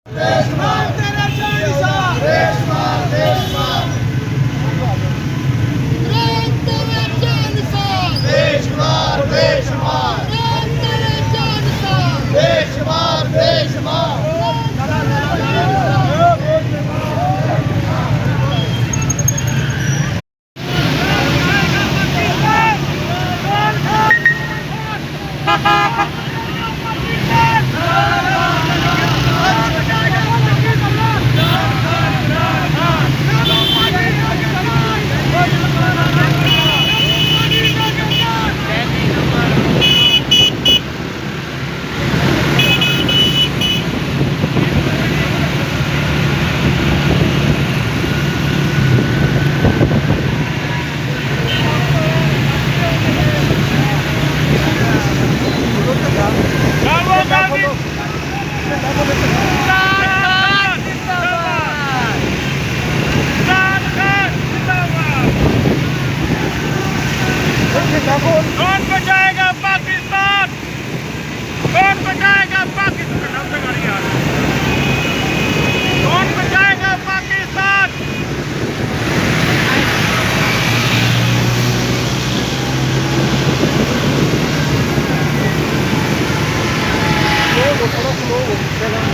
बेशुमार तेरे शहंशाह, बेशुमार बेशुमार तेरे शहंशाह, बेशुमार बेशुमार तेरे शहंशाह, बेशुमार बेशुमार। कौन बचाएगा पाकिस्तान? कौन बचाएगा पाकिस्तान? कौन बचाएगा पाकिस्तान? थोड़ा स्लो हो